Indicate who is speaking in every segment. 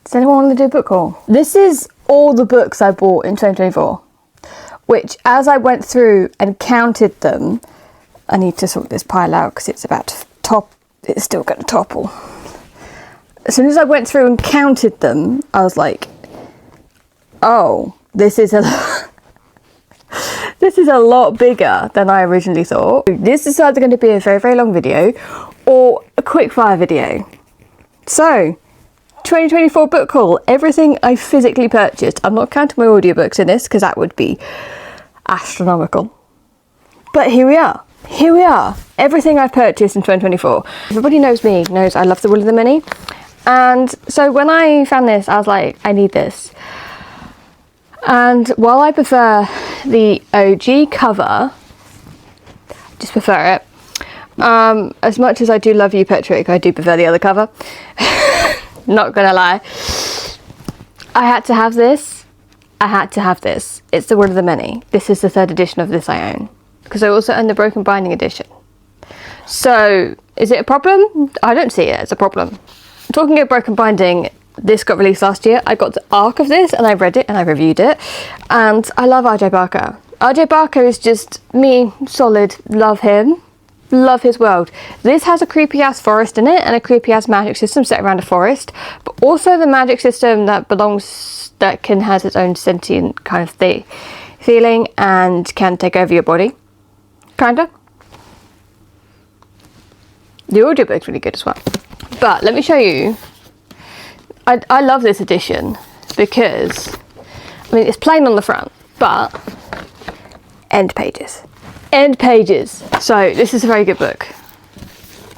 Speaker 1: Does anyone want to do a book haul? This is all the books I bought in 2024, which as I went through and counted them, I need to sort this pile out because it's about to top. It's still going to topple. As soon as I went through and counted them, I was like, oh, this is a this is a lot bigger than I originally thought. This is either going to be a very, very long video or a quick fire video. So, 2024 book haul, everything I physically purchased. I'm not counting my audiobooks in this because that would be astronomical. But here we are. Here we are. Everything I've purchased in 2024. Everybody knows me, knows I love the Will of the Many. And so when I found this, I was like, I need this. And while I prefer the OG cover, just prefer it. As much as I do love you, Patrick, I do prefer the other cover. Not gonna lie. I had to have this. I had to have this. It's the Will of the Many. This is the 3rd edition of this I own. Because I also own the Broken Binding edition. So, is it a problem? I don't see it as a problem. Talking of Broken Binding, this got released last year. I got the arc of this and I read it and I reviewed it. And I love RJ Barker. RJ Barker is just me, solid, love him. Love his world. This has a creepy ass forest in it and a creepy ass magic system set around a forest, but also the magic system that has its own sentient kind of feeling and can take over your body. Kinda. The audiobook's really good as well. But let me show you. I love this edition because, I mean, it's plain on the front, but end pages. End pages. So this is a very good book.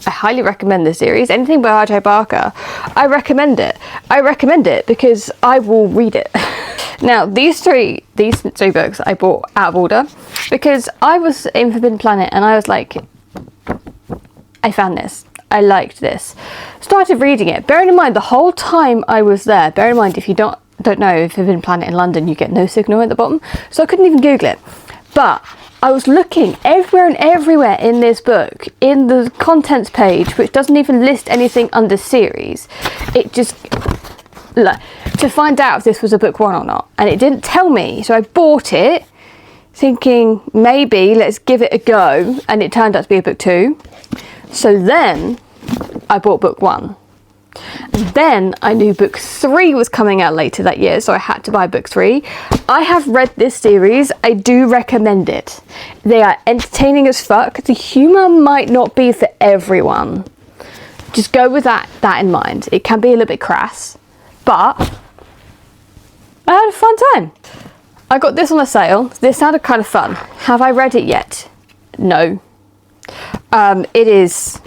Speaker 1: I highly recommend this series. Anything by RJ Barker, I recommend it. I recommend it because I will read it. Now these three books I bought out of order because I was in Forbidden Planet and I was like, I found this. I liked this. Started reading it. Bearing in mind the whole time I was there. Bear in mind if you don't know, Forbidden Planet in London you get no signal at the bottom, so I couldn't even Google it. But I was looking everywhere and everywhere in this book, in the contents page, which doesn't even list anything under series. It just, to find out if this was a book 1 or not. And it didn't tell me, so I bought it, thinking maybe let's give it a go, and it turned out to be a book 2. So then I bought book 1. And then I knew book 3 was coming out later that year, so I had to buy book 3. I have read this series. I do recommend it. They are entertaining as fuck. The humour might not be for everyone. Just go with that in mind. It can be a little bit crass, but I had a fun time. I got this on a sale. This sounded kind of fun. Have I read it yet? No. It is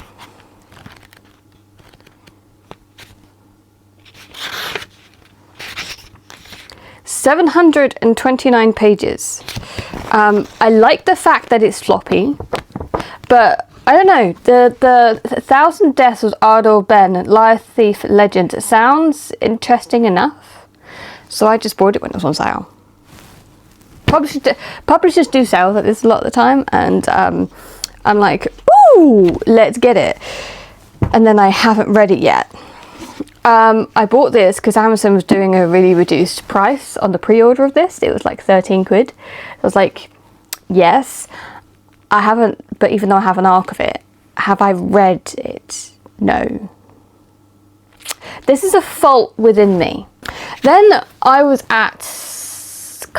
Speaker 1: 729 pages. I like the fact that it's floppy, but I don't know, the 1,000 Deaths was Ardor Ben, Liar Thief Legend sounds interesting enough, so I just bought it when it was on sale. Publishers do sales like this a lot of the time, and I'm like, ooh, let's get it. And then I haven't read it yet. I bought this because Amazon was doing a really reduced price on the pre-order of this. It was like 13 quid. I was like, yes. I haven't, but even though I have an arc of it, have I read it? No. This is a fault within me. Then I was at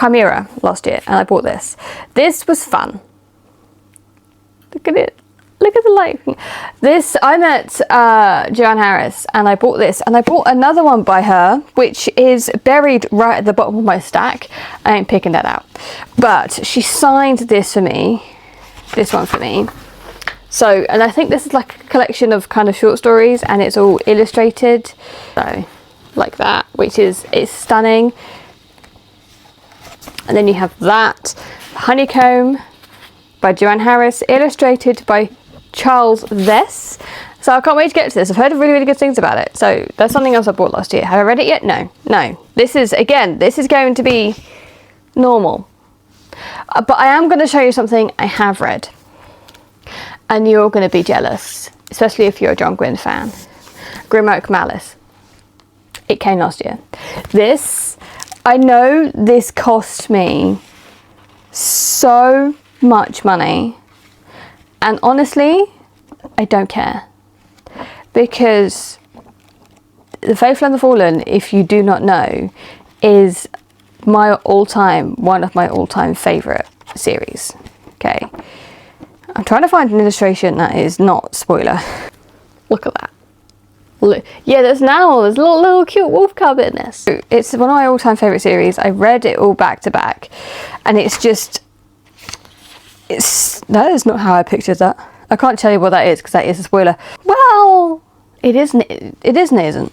Speaker 1: Chimera last year and I bought this. This was fun. Look at it. Look at the lighting. This, I met Joanne Harris and I bought this, and I bought another one by her, which is buried right at the bottom of my stack. I ain't picking that out. But she signed this for me, this one for me. So, and I think this is like a collection of kind of short stories, and it's all illustrated. So, like that, which is, it's stunning. And then you have that, Honeycomb by Joanne Harris, illustrated by Charles Vess. So I can't wait to get to this. I've heard really, really good things about it. So that's something else I bought last year. Have I read it yet? No. No. This is, again, this is going to be normal. But I am going to show you something I have read. And you're going to be jealous. Especially if you're a John Gwynne fan. Grim Oak Malice. It came last year. This, I know this cost me so much money, and honestly, I don't care, because The Faithful and the Fallen, if you do not know, is one of my all-time favourite series. Okay, I'm trying to find an illustration that is not spoiler. Look at that. Look. Yeah, there's an animal. There's a little cute wolf cub in this. It's one of my all-time favourite series. I read it all back to back, and that is not how I pictured that. I can't tell you what that is because that is a spoiler. Well, it isn't. It isn't.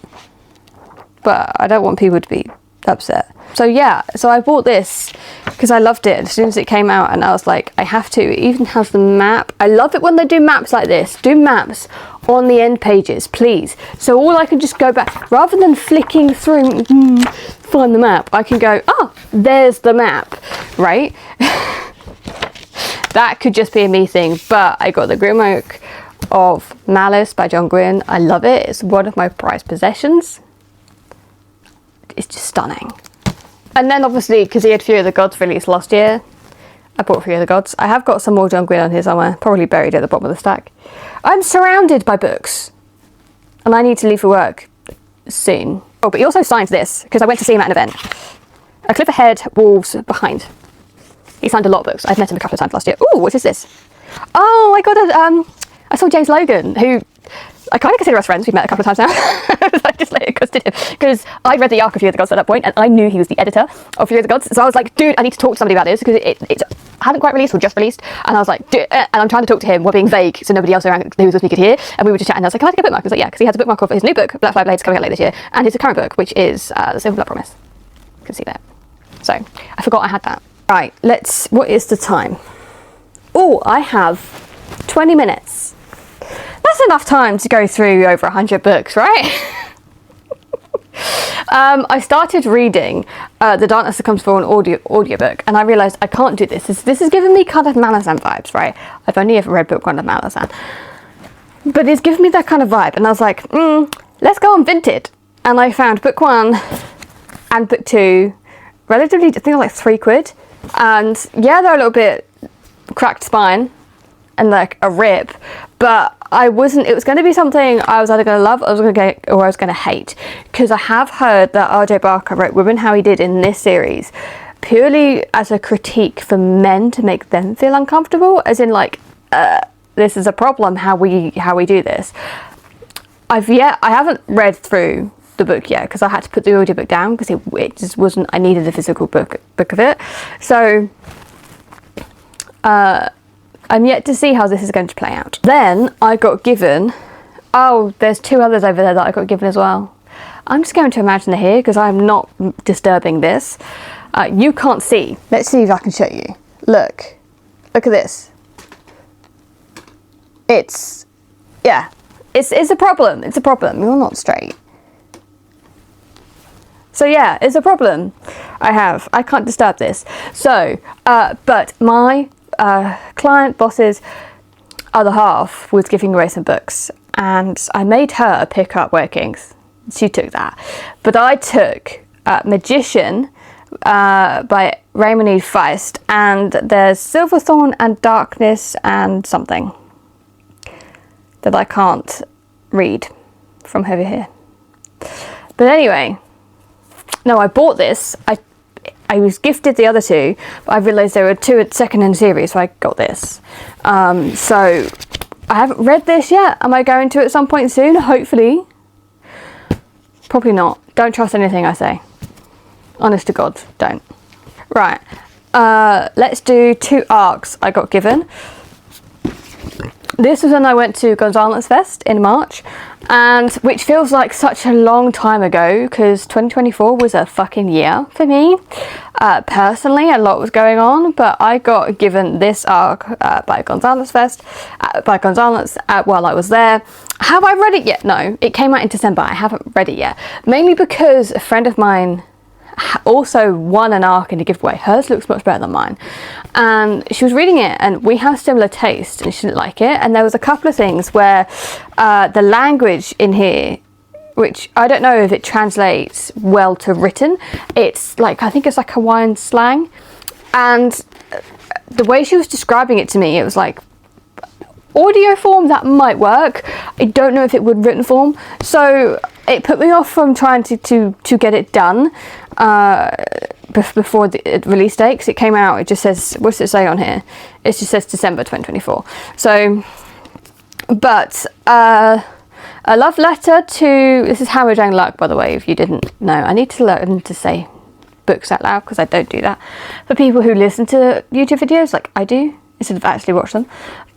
Speaker 1: But I don't want people to be upset. So yeah, so I bought this because I loved it as soon as it came out, and I was like, I have to. It even has the map. I love it when they do maps like this. Do maps on the end pages, please. So all I can just go back, rather than flicking through, find the map, I can go, oh, there's the map, right? That could just be a me thing, but I got the Grim Oak of Malice by John Gwynne. I love it. It's one of my prized possessions. It's just stunning. And then obviously, because he had Fury of the Gods released last year, I bought Fury of the Gods. I have got some more John Gwynne on here somewhere, probably buried at the bottom of the stack. I'm surrounded by books, and I need to leave for work soon. Oh, but he also signed this, because I went to see him at an event. A Cliff Ahead, Wolves Behind. He signed a lot of books. I've met him a couple of times last year. Ooh, what is this? Oh, I saw James Logan, who I kind of consider us friends. We've met a couple of times now. I just like accosted him because I read the arc of Fury of the Gods at that point, and I knew he was the editor of Fury of the Gods. So I was like, dude, I need to talk to somebody about this because it's hadn't quite released or just released. And I was like, dude, and I'm trying to talk to him. We're being vague so nobody else around who was with me could hear. And we were just chatting. I was like, can I take a bookmark? I was like, yeah, because he has a bookmark of his new book, Black Fire Blades, coming out later this year, and his current book, which is The Silver Blood Promise. You can see that. So I forgot I had that. Right, what is the time? Oh, I have 20 minutes. That's enough time to go through over 100 books, right? I started reading The Darkness That Comes For an audiobook, and I realised I can't do this. This is giving me kind of Malazan vibes, right? I've only ever read book one of Malazan. But it's giving me that kind of vibe, and I was like, let's go on Vinted. And I found book one and book two, relatively, I think like £3. And yeah, they're a little bit cracked spine and like a rip, but it was going to be something I was either going to love or I was going to hate, because I have heard that R.J. Barker wrote Women How He Did in this series purely as a critique for men to make them feel uncomfortable, as in like, this is a problem, how we do this. I haven't read through the book yet because I had to put the audiobook down because it just wasn't, I needed a physical book of it. So I'm yet to see how this is going to play out. Then I got given, there's two others over there that I got given as well. I'm just going to imagine they're here because I'm not disturbing this. You can't see. Let's see if I can show you. Look at this. It's a problem. It's a problem. You're not straight. So yeah, it's a problem I can't disturb this. So, but my client boss's other half was giving away some books, and I made her pick up Workings. She took that. But I took Magician by Raymond E. Feist, and there's Silverthorn and Darkness and something that I can't read from over here. But anyway, no, I bought this. I was gifted the other two, but I realised there were two at second-hand series, so I got this. So I haven't read this yet. Am I going to at some point soon? Hopefully. Probably not. Don't trust anything I say. Honest to God, don't. Right. Let's do two arcs I got given. This was when I went to Gonzalez Fest in March, and which feels like such a long time ago because 2024 was a fucking year for me. Personally, a lot was going on, but I got given this arc by Gonzalez Fest, while I was there. Have I read it yet? No, it came out in December. I haven't read it yet, mainly because a friend of mine also won an arc in a giveaway. Hers looks much better than mine, and she was reading it and we have similar taste, and she didn't like it, and there was a couple of things where the language in here which I don't know if it translates well to written. It's like, I think it's like Hawaiian slang. And the way she was describing it to me, it was like, audio form, that might work. I don't know if it would written form. So it put me off from trying to get it done before the release date, because it came out, it just says, what's it say on here? It just says December 2024. So, but a love letter to, this is Hammer Jang Luck, by the way, if you didn't know. I need to learn to say books out loud, because I don't do that for people who listen to YouTube videos like I do, instead of actually watch them.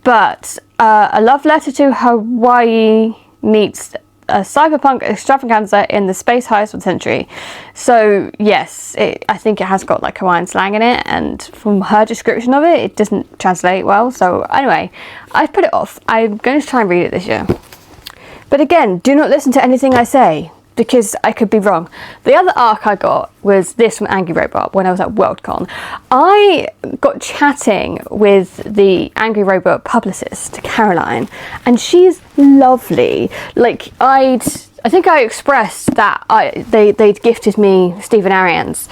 Speaker 1: But a love letter to Hawaii meets a cyberpunk extravaganza in the space heist of the century. So yes, I think it has got like Hawaiian slang in it, and from her description of it, it doesn't translate well. So anyway, I put it off. I'm going to try and read it this year. But again, do not listen to anything I say, because I could be wrong. The other arc I got was this from Angry Robot when I was at Worldcon. I got chatting with the Angry Robot publicist, Caroline, and she's lovely. Like, I think I expressed that they'd gifted me Stephen Arian's.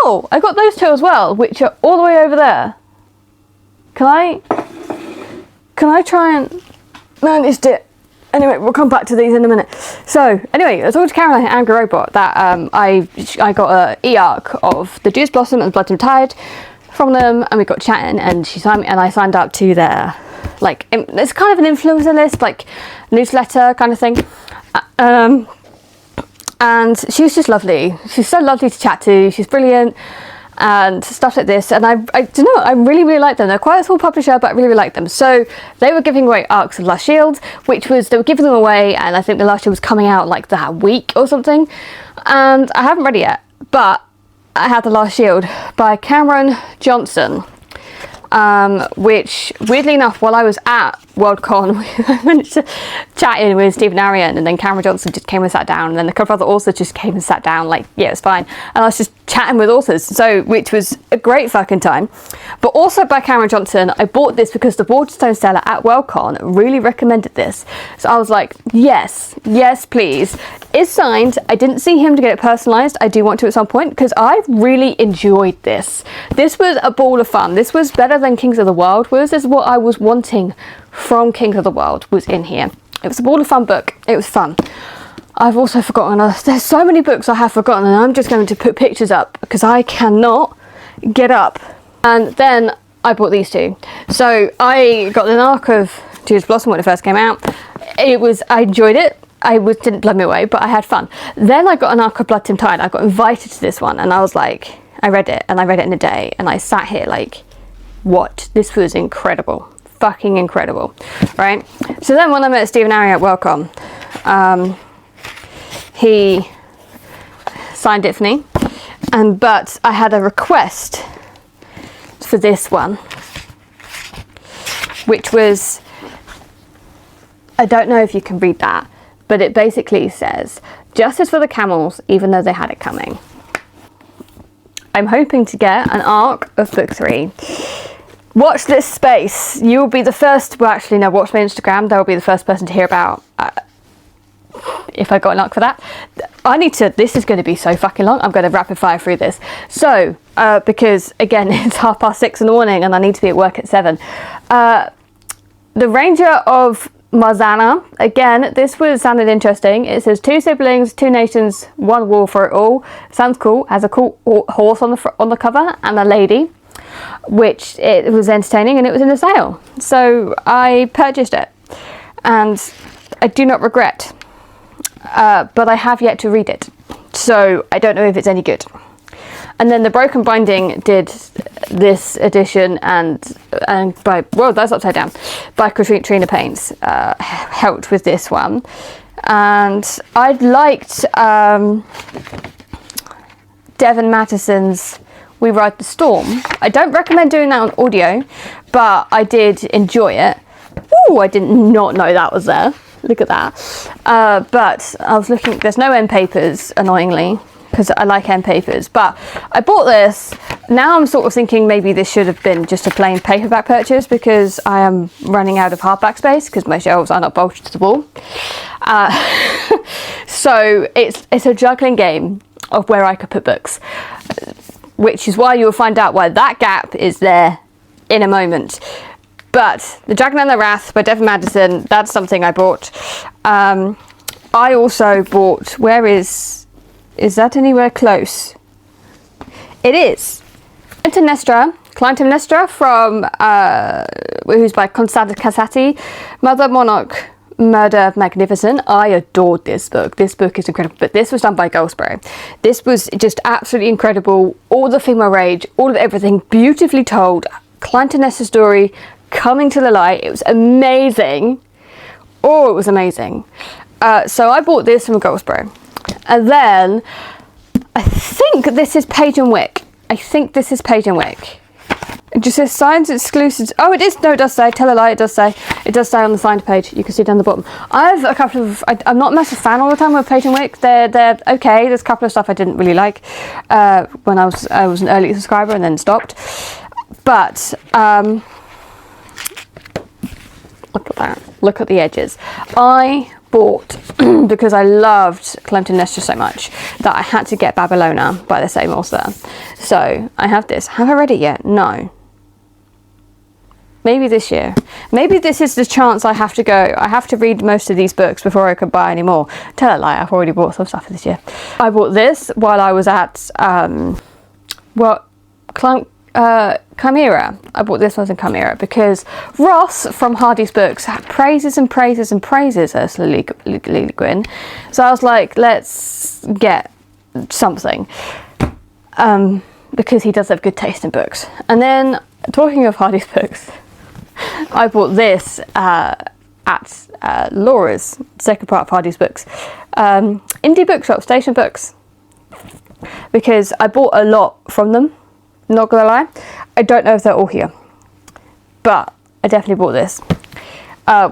Speaker 1: Oh, I got those two as well, which are all the way over there. Can I try and manage it? Anyway, we'll come back to these in a minute. So, anyway, I was talking to Caroline at Angry Robot that I got a e-arc of The Dews Blossom and Blood and Tide from them, and we got chatting, and she signed me, and I signed up to their, like, it's kind of an influencer list, like, newsletter kind of thing. And she was just lovely. She's so lovely to chat to. She's brilliant. And stuff like this, and I don't know, I really like them. They're quite a small publisher, but I really like them. So they were giving away arcs of Last Shield, which was, they were giving them away, and I think the Last Shield was coming out like that week or something, and I haven't read it yet, but I had The Last Shield by Cameron Johnson, which, weirdly enough, while I was at Worldcon, I managed to chat in with Stephen Arian, and then Cameron Johnson just came and sat down, and then a couple of other authors just came and sat down, like, yeah, it's fine. And I was just chatting with authors, so, which was a great fucking time. But also by Cameron Johnson, I bought this because the Waterstone seller at Worldcon really recommended this. So I was like, yes, please. It's signed. I didn't see him to get it personalised. I do want to at some point, because I really enjoyed this. This was a ball of fun. This was better than Kings of the World was. This is what I was wanting from Kings of the World was in here. It was a ball of fun book. It was fun. I've also forgotten, there's so many books I have forgotten, and I'm just going to put pictures up because I cannot get up. And then I bought these two. So I got an arc of Dews Blossom when it first came out. I enjoyed it. Didn't blow me away, but I had fun. Then I got an arc of Blood Tim Tide. I got invited to this one, and I was like, I read it in a day, and I sat here like, what? This was incredible. Fucking incredible, right? So then when I met Stephen Arian at Welcome, he signed it for me, but I had a request for this one, which was, I don't know if you can read that, but it basically says, justice for the camels, even though they had it coming. I'm hoping to get an arc of book 3. Watch this space. You will be the first, well actually no, watch my Instagram. That will be the first person to hear about if I got an arc for that. This is going to be so fucking long. I'm going to rapid fire through this. So, because again, it's 6:30 in the morning and I need to be at work at 7. The Ranger of Marzana. Again, this sounded interesting. It says 2 siblings, 2 nations, 1 war for it all. Sounds cool. Has a cool horse on the cover and a lady, which it was entertaining, and it was in a sale. So I purchased it, and I do not regret. But I have yet to read it, so I don't know if it's any good. And then the Broken Binding did this edition, and by, well, that's upside down, by Katrina Paines, helped with this one. And I liked Devon Mattison's We Ride the Storm. I don't recommend doing that on audio, but I did enjoy it. Ooh, I did not know that was there. Look at that. But I was looking, there's no end papers, annoyingly. because I like end papers. But I bought this. Now I'm sort of thinking maybe this should have been just a plain paperback purchase, because I am running out of hardback space because my shelves are not bolted to the wall. So it's a juggling game of where I could put books, which is why you'll find out why that gap is there in a moment. But The Dragon and the Wrath by Devin Madison, that's something I bought. I also bought, where is that anywhere close? It is. Clytemnestra from, who's by Constance Casati, Mother Monarch, Murder Magnificent. I adored this book. This book is incredible, but this was done by Goldsboro. This was just absolutely incredible. All the female rage, all of everything, beautifully told. Clytemnestra's story coming to the light. It was amazing. Oh, it was amazing. So I bought this from Goldsboro. And then I think this is Page and Wick. It just says science exclusives. Oh, it is. No, it does say. Tell a lie. It does say. It does say on the signed page. You can see down the bottom. I have a couple of. I'm not a massive fan all the time of Page and Wick. They're okay. There's a couple of stuff I didn't really like when I was an early subscriber and then stopped. But look at that. Look at the edges. I bought, because I loved Clytemnestra so much, that I had to get Babylona by the same author. So I have this. Have I read it yet? No. Maybe this year. Maybe this is the chance I have to go. I have to read most of these books before I could buy any more. Tell a lie, I've already bought some stuff this year. I bought this while I was at Chimera. I bought this one in Chimera because Ross from Hardy's Books praises and praises and praises Ursula Le Guin. So I was like, let's get something, because he does have good taste in books. And then, talking of Hardy's Books, I bought this at Laura's, second part of Hardy's Books, indie bookshop, Station Books, because I bought a lot from them. Not gonna lie, I don't know if they're all here, but I definitely bought this,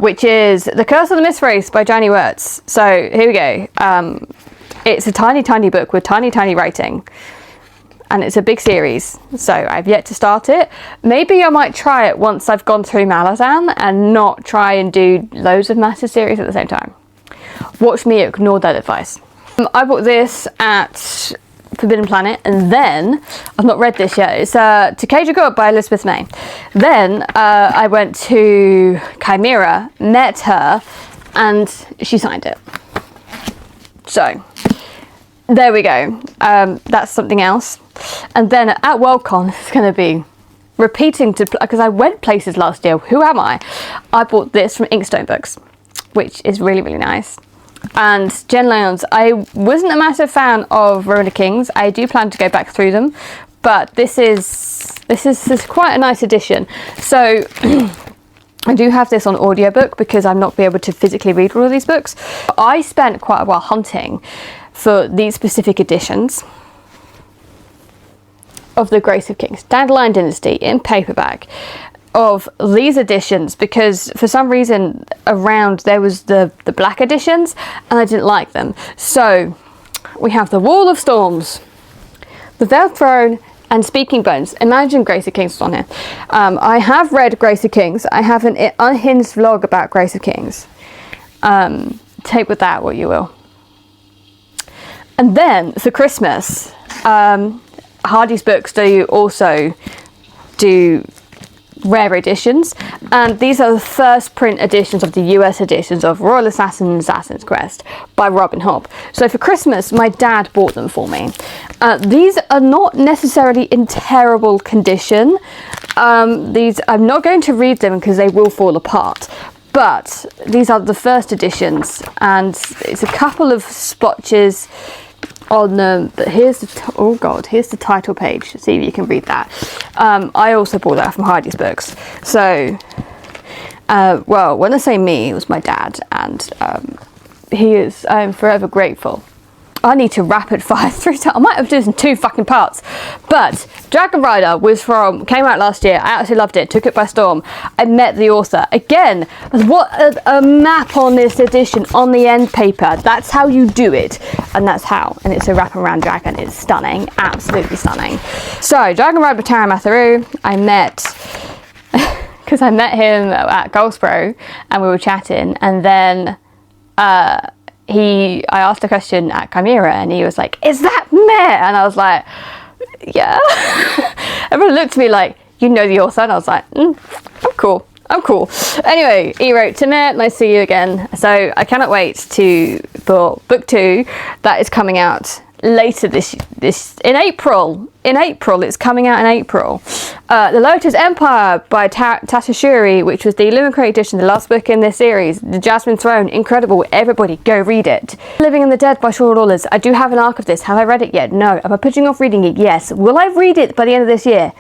Speaker 1: which is The Curse of the Misrace by Janie Wirtz. So here we go. It's a tiny book with tiny writing, and it's a big series, so I've yet to start it. Maybe I might try it once I've gone through Malazan and not try and do loads of massive series at the same time. Watch me ignore that advice. I bought this at Forbidden Planet, and then I've not read this yet. It's To Cage a God by Elizabeth May. Then I went to Chimera, met her, and she signed it. So there we go. That's something else. And then at Worldcon, it's going to be repeating because I went places last year. Who am I? I bought this from Inkstone Books, which is really nice. And Jen Lyons, I wasn't a massive fan of Rona Kings. I do plan to go back through them, but this is quite a nice edition. So I do have this on audiobook because I'm not be able to physically read all of these books. I spent quite a while hunting for these specific editions of The Grace of Kings, Dandelion Dynasty in paperback, of these editions, because for some reason around there was the black editions and I didn't like them. So we have The Wall of Storms, The Veiled Throne, and Speaking Bones. Imagine Grace of Kings was on here. I have read Grace of Kings. I have an unhinged vlog about Grace of Kings. Take with that what you will. And then for Christmas, Hardy's Books also do rare editions, and these are the first print editions of the US editions of Royal Assassin and Assassin's Quest by Robin Hobb. So for Christmas, my dad bought them for me. These are not necessarily in terrible condition. These, I'm not going to read them because they will fall apart, but these are the first editions, and it's a couple of splotches on them, but here's the here's the title page. See if you can read that. I also bought that from Hardy's Books. So well, when I say me, it was my dad, and I'm forever grateful I need to rapid fire through that. I might have done 2 fucking parts. But Dragon Rider came out last year. I absolutely loved it. Took it by storm. I met the author. Again, what a map on this edition on the end paper. That's how you do it. And that's how. And it's a wraparound dragon. It's stunning. Absolutely stunning. So, Dragon Rider by Tara Matharu. I met... because I met him at Goldsboro and we were chatting, and then I asked a question at Chimera and he was like, "Is that Mair?" And I was like, "Yeah." Everyone looked at me like, "You know the author?" And I was like, I'm cool. Anyway, he wrote to Mair, nice to see you again. So I cannot wait for book 2 that is coming out later this in April. It's coming out in April. The Lotus Empire by Tatashuri, which was the Illuminated edition, the last book in this series. The Jasmine Throne, incredible. Everybody go read it. Living in the Dead by Shaw Lawless. I do have an arc of this. Have I read it yet? No. Am I putting off reading it? Yes. Will I read it by the end of this year?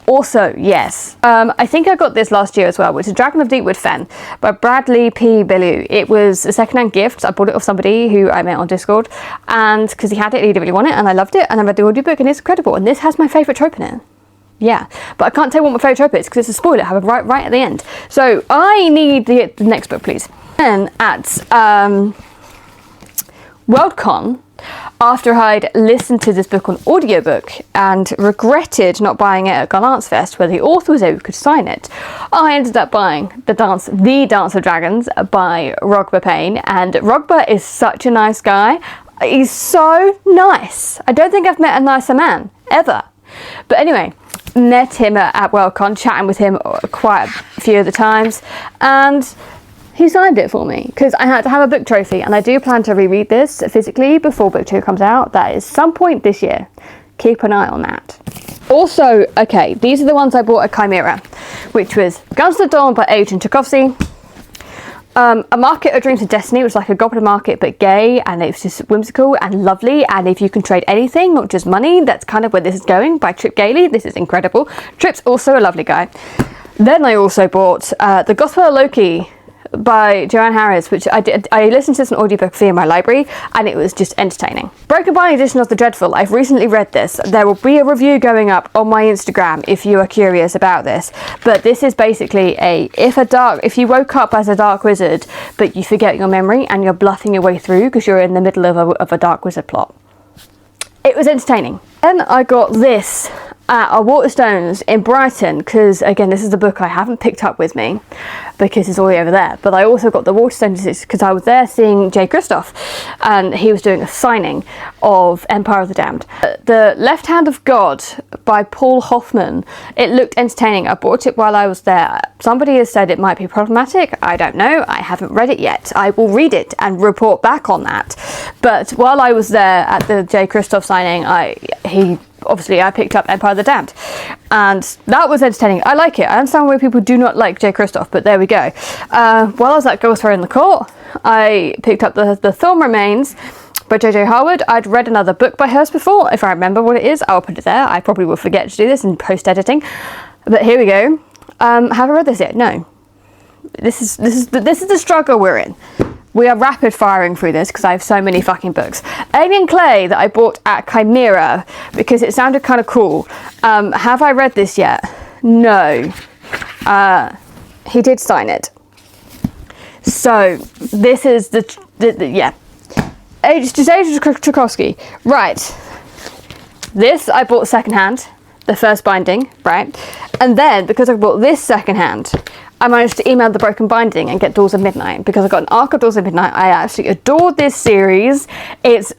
Speaker 1: Also, yes. I think I got this last year as well, which is Dragon of Deepwood Fen by Bradley P. Bellew. It was a secondhand gift. I bought it off somebody who I met on Discord, and because he had it, he didn't really want it, and I loved it, and I read the audiobook, and it's incredible. And this has my favourite trope in it. Yeah, but I can't tell you what my favourite trope is because it's a spoiler. I have it right at the end. So I need the next book, please. Then at Worldcon, after I'd listened to this book on audiobook and regretted not buying it at Gun Arts Fest where the author was able to sign it, I ended up buying The Dance of Dragons by Rogba Payne, and Rogba is such a nice guy. He's so nice. I don't think I've met a nicer man, ever. But anyway, met him at Worldcon, chatting with him quite a few of the times, and he signed it for me because I had to have a book trophy, and I do plan to reread this physically before book 2 comes out. That is some point this year. Keep an eye on that. Also, okay, these are the ones I bought at Chimera, which was Guns of the Dawn by Adrian Tchaikovsky. A Market of Dreams of Destiny, which was like a Goblin Market but gay, and it's just whimsical and lovely, and if you can trade anything, not just money, that's kind of where this is going, by Trip Gailey. This is incredible. Trip's also a lovely guy. Then I also bought The Gospel of Loki by Joanne Harris, which I listened to this in audiobook via my library, and it was just entertaining. Broken Binding edition of The Dreadful. I've recently read this. There will be a review going up on my Instagram if you are curious about this. But this is basically if you woke up as a dark wizard, but you forget your memory and you're bluffing your way through because you're in the middle of a dark wizard plot. It was entertaining. Then I got this at Waterstones in Brighton, because again, this is the book I haven't picked up with me because it's all the way over there, but I also got the Waterstones because I was there seeing Jay Kristoff, and he was doing a signing of Empire of the Damned. The Left Hand of God by Paul Hoffman. It looked entertaining. I bought it while I was there. Somebody has said it might be problematic. I don't know. I haven't read it yet. I will read it and report back on that. But while I was there at the Jay Kristoff signing, I picked up Empire of the Damned, and that was entertaining. I like it. I understand why people do not like Jay Kristoff, but there we go. While I was at Goldsboro in the Court, I picked up the Thorn Remains by J.J. Harwood. I'd read another book by hers before. If I remember what it is, I'll put it there. I probably will forget to do this in post-editing, but here we go. Have I read this yet? No. This is the struggle we're in. We are rapid firing through this because I have so many fucking books. Alien Clay that I bought at Chimera because it sounded kind of cool. Have I read this yet? No. He did sign it. So this is yeah. Adrian Tchaikovsky. Right. This I bought secondhand, the first binding, right? And then because I bought this secondhand, I managed to email the Broken Binding and get Doors of Midnight because I got an arc of Doors of Midnight. I absolutely adored this series. It's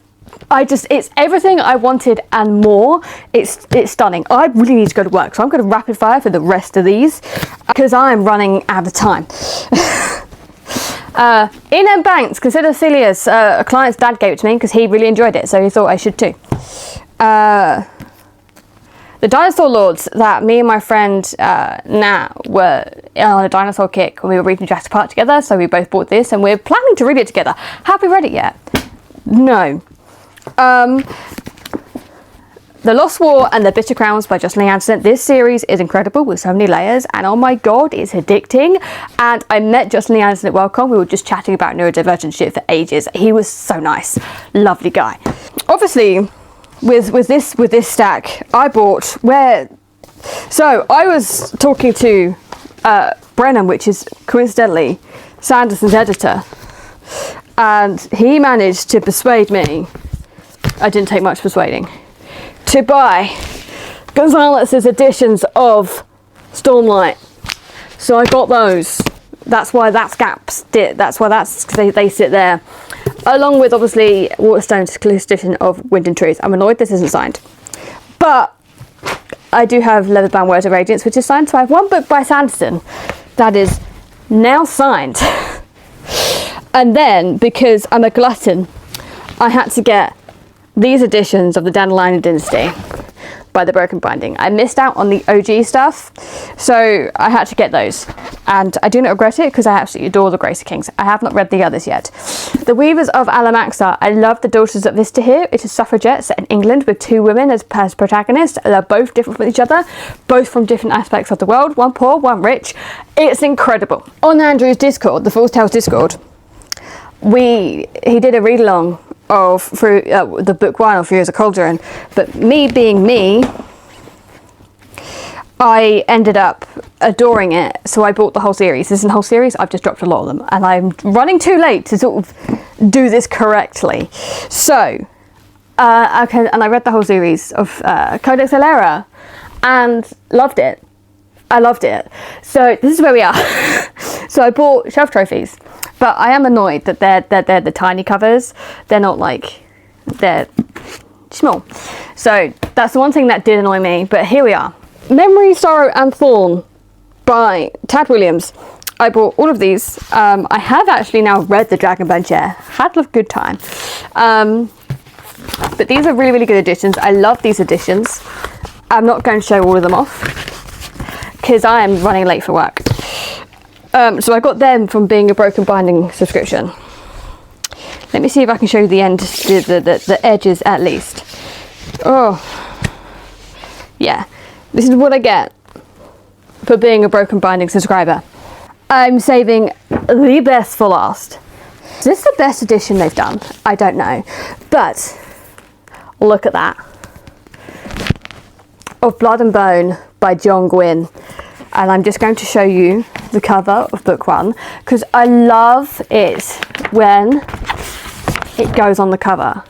Speaker 1: everything I wanted and more. It's stunning. I really need to go to work, so I'm going to rapid fire for the rest of these because I'm running out of time. In M. Banks, Consider Celia's, a client's dad gave it to me because he really enjoyed it, so he thought I should too. The Dinosaur Lords that me and my friend Nat were on a dinosaur kick when we were reading Jurassic Park together, so we both bought this and we're planning to read it together. Have we read it yet? No. The Lost War and the Bitter Crowns by Jocelyn Anderson. This series is incredible with so many layers, and oh my god, it's addicting. And I met Jocelyn Anderson at Worldcon. We were just chatting about neurodivergent shit for ages. He was so nice, lovely guy. Obviously, with this stack, I bought So I was talking to Brennan, which is coincidentally Sanderson's editor, and he managed to persuade me. I didn't take much persuading. To buy Gonzalez's editions of Stormlight. So I got those. That's why that's gaps. That's why they sit there. Along with obviously Waterstone's edition of Wind and Truth. I'm annoyed this isn't signed. But I do have Leatherbound Words of Radiance, which is signed. So I have one book by Sanderson that is now signed. And then, because I'm a glutton, I had to get these editions of the Dandelion Dynasty by the Broken Binding. I missed out on the OG stuff, so I had to get those. And I do not regret it because I absolutely adore the Grace of Kings. I have not read the others yet. The Weavers of Alamaxa. I love the Daughters of Vista here. It is suffragettes set in England with two women as protagonists. They're both different from each other, both from different aspects of the world. One poor, one rich. It's incredible. On Andrew's Discord, the False Tales Discord, he did a read along of through the book one of Fear as a Cauldron, but me being me, I ended up adoring it, so I bought the whole series. This is the whole series. I've just dropped a lot of them, and I'm running too late to sort of do this correctly. So, and I read the whole series of Codex Alera, and loved it. I loved it. So this is where we are. So I bought shelf trophies. But I am annoyed that they're the tiny covers. They're not like, they're small. So that's the one thing that did annoy me, but here we are. Memory, Sorrow and Thorn by Tad Williams. I bought all of these. I have actually now read the Dragonbone Chair. Had a good time. But these are really, really good editions. I love these editions. I'm not going to show all of them off because I am running late for work. So I got them from being a Broken Binding subscription. Let me see if I can show you the end, the edges at least. Oh, yeah. This is what I get for being a Broken Binding subscriber. I'm saving the best for last. Is this the best edition they've done? I don't know. But look at that. Of Blood and Bone by John Gwynne. And I'm just going to show you the cover of book one because I love it when it goes on the cover.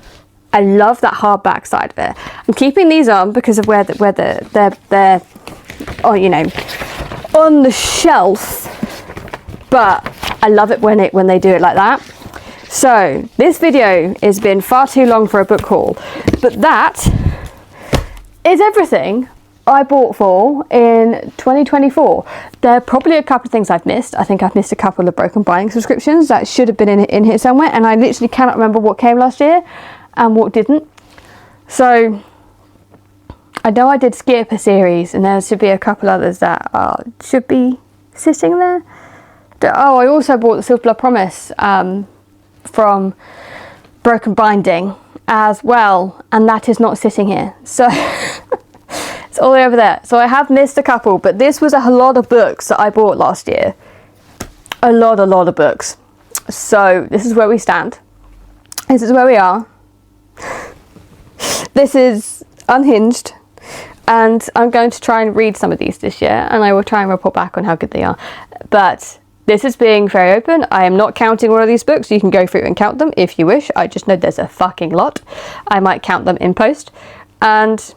Speaker 1: I love that hardback side of it. I'm keeping these on because of where they're oh, you know, on the shelf, but I love it when they do it like that. So this video has been far too long for a book haul, but that is everything I bought for in 2024. There are probably a couple of things I've missed. I think I've missed a couple of Broken Binding subscriptions that should have been in here somewhere, and I literally cannot remember what came last year and what didn't. So I know I did skip a series, and there should be a couple others that should be sitting there. Oh, I also bought the Silver Blood Promise from Broken Binding as well, and that is not sitting here. So it's all the way over there. So I have missed a couple, but this was a lot of books that I bought last year. A lot of books. So this is where we stand. This is where we are. This is Unhinged, and I'm going to try and read some of these this year, and I will try and report back on how good they are. But this is being very open. I am not counting all of these books. You can go through and count them if you wish. I just know there's a fucking lot. I might count them in post. And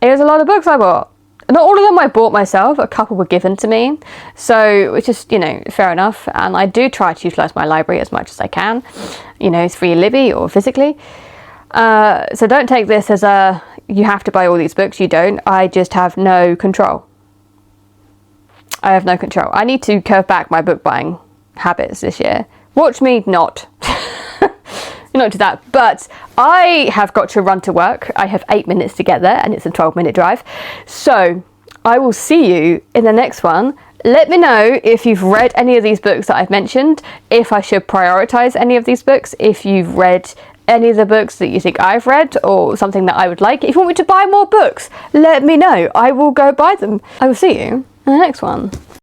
Speaker 1: it was a lot of books I bought. Not all of them I bought myself. A couple were given to me. So, which is, you know, fair enough. And I do try to utilise my library as much as I can. You know, through Libby or physically. So don't take this as a, you have to buy all these books. You don't. I just have no control. I have no control. I need to curve back my book buying habits this year. Watch me not. Not to that, but I have got to run to work. I have 8 minutes to get there, and it's a 12-minute drive. So I will see you in the next one. Let me know if you've read any of these books that I've mentioned, if I should prioritize any of these books, if you've read any of the books that you think I've read or something that I would like. If you want me to buy more books, let me know. I will go buy them. I will see you in the next one.